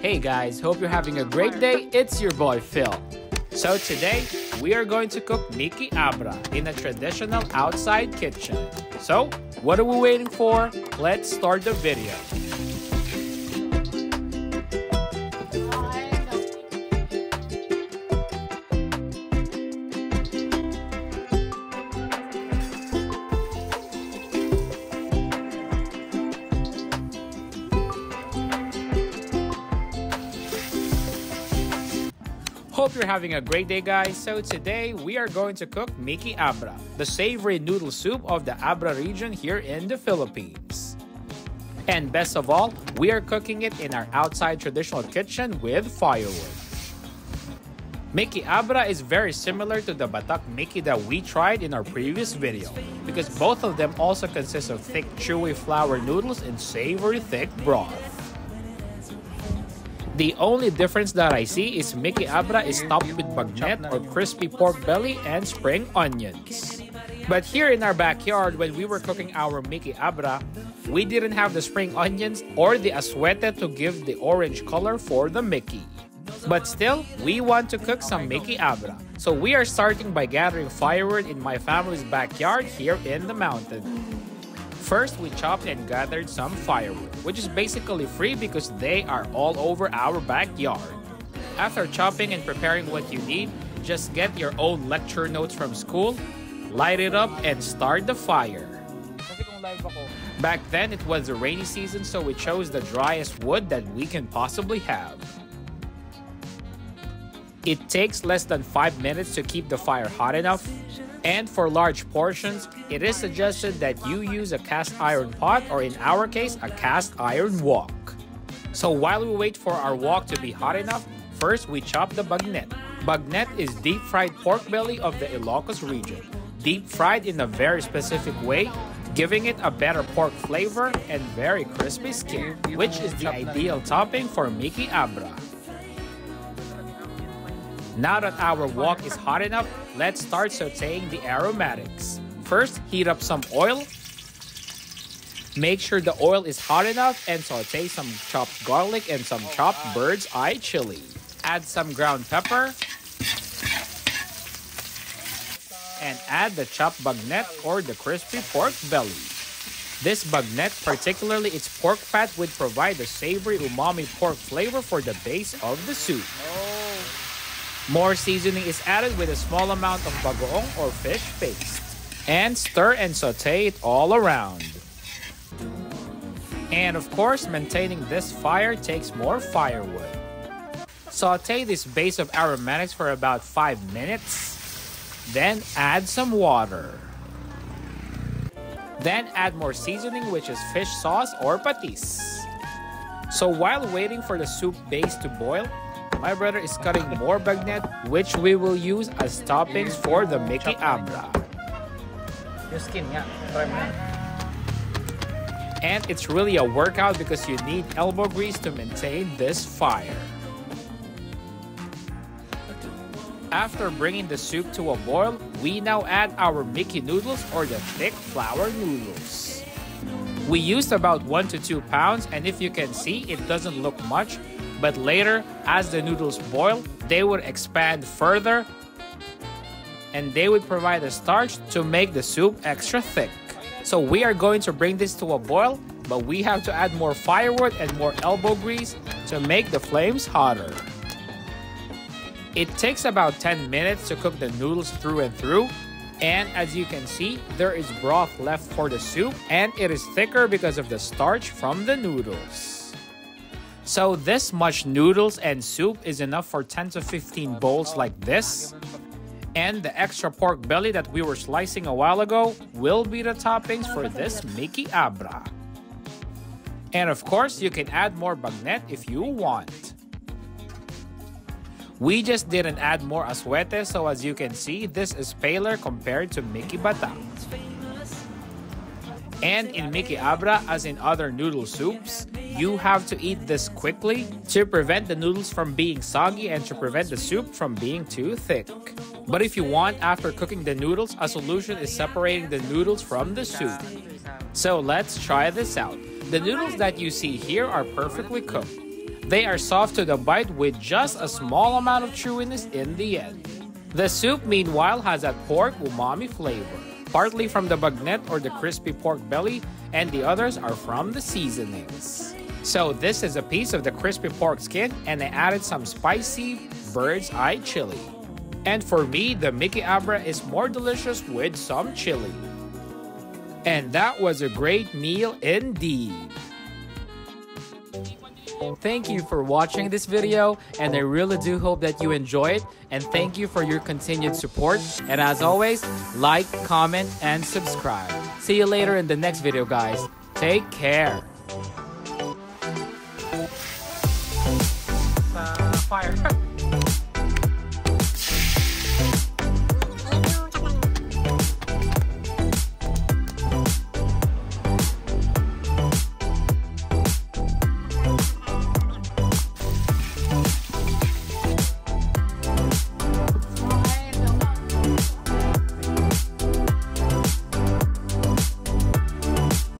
Hey guys, hope you're having a great day. It's your boy Phil. So today, we are going to cook Miki Abra in a traditional outside kitchen. So, what are we waiting for? Let's start the video. Hope you're having a great day, guys. So today we are going to cook Miki Abra, the savory noodle soup of the Abra region here in the Philippines. And best of all, we are cooking it in our outside traditional kitchen with firewood. Miki Abra is very similar to the Batac Miki that we tried in our previous video, because both of them also consist of thick chewy flour noodles and savory thick broth. The only difference that I see is Miki Abra is topped with bagnet or crispy pork belly and spring onions. But here in our backyard, when we were cooking our Miki Abra, we didn't have the spring onions or the atsuete to give the orange color for the Miki. But still, we want to cook some Miki Abra. So we are starting by gathering firewood in my family's backyard here in the mountain. First, we chopped and gathered some firewood, which is basically free because they are all over our backyard. After chopping and preparing what you need, just get your own lecture notes from school, light it up, and start the fire. Back then, it was the rainy season, so we chose the driest wood that we can possibly have. It takes less than 5 minutes to keep the fire hot enough. And for large portions, it is suggested that you use a cast iron pot, or in our case, a cast iron wok. So while we wait for our wok to be hot enough, first we chop the bagnet. Bagnet is deep fried pork belly of the Ilocos region. Deep fried in a very specific way, giving it a better pork flavor and very crispy skin, which is the ideal topping for Miki Abra. Now that our wok is hot enough, let's start sauteing the aromatics. First, heat up some oil. Make sure the oil is hot enough and saute some chopped garlic and some chopped bird's eye chili. Add some ground pepper. And add the chopped bagnet or the crispy pork belly. This bagnet, particularly its pork fat, would provide the savory umami pork flavor for the base of the soup. More seasoning is added with a small amount of bagoong or fish paste. And stir and saute it all around. And of course, maintaining this fire takes more firewood. Saute this base of aromatics for about 5 minutes. Then add some water. Then add more seasoning, which is fish sauce or patis. So while waiting for the soup base to boil, my brother is cutting more bagnet, which we will use as toppings for the Miki Abra. And it's really a workout because you need elbow grease to maintain this fire. After bringing the soup to a boil, we now add our Miki noodles or the thick flour noodles. We used about 1 to 2 pounds, and if you can see, it doesn't look much. But later, as the noodles boil, they would expand further and they would provide a starch to make the soup extra thick. So we are going to bring this to a boil, but we have to add more firewood and more elbow grease to make the flames hotter. It takes about 10 minutes to cook the noodles through and through. And as you can see, there is broth left for the soup, and it is thicker because of the starch from the noodles. So this much noodles and soup is enough for 10 to 15 bowls like this. And the extra pork belly that we were slicing a while ago will be the toppings for this Miki Abra. And of course, you can add more bagnet if you want. We just didn't add more atsuete, so as you can see, this is paler compared to Miki Batac. And in Miki Abra, as in other noodle soups, you have to eat this quickly to prevent the noodles from being soggy and to prevent the soup from being too thick. But if you want, after cooking the noodles, a solution is separating the noodles from the soup. So let's try this out. The noodles that you see here are perfectly cooked. They are soft to the bite with just a small amount of chewiness in the end. The soup, meanwhile, has that pork umami flavor, partly from the bagnet or the crispy pork belly, and the others are from the seasonings. So this is a piece of the crispy pork skin, and I added some spicy bird's eye chili. And for me, the Miki Abra is more delicious with some chili. And that was a great meal indeed. Thank you for watching this video, and I really do hope that you enjoy it, and thank you for your continued support. And as always, like, comment, and subscribe. See you later in the next video, guys. Take care. Fire.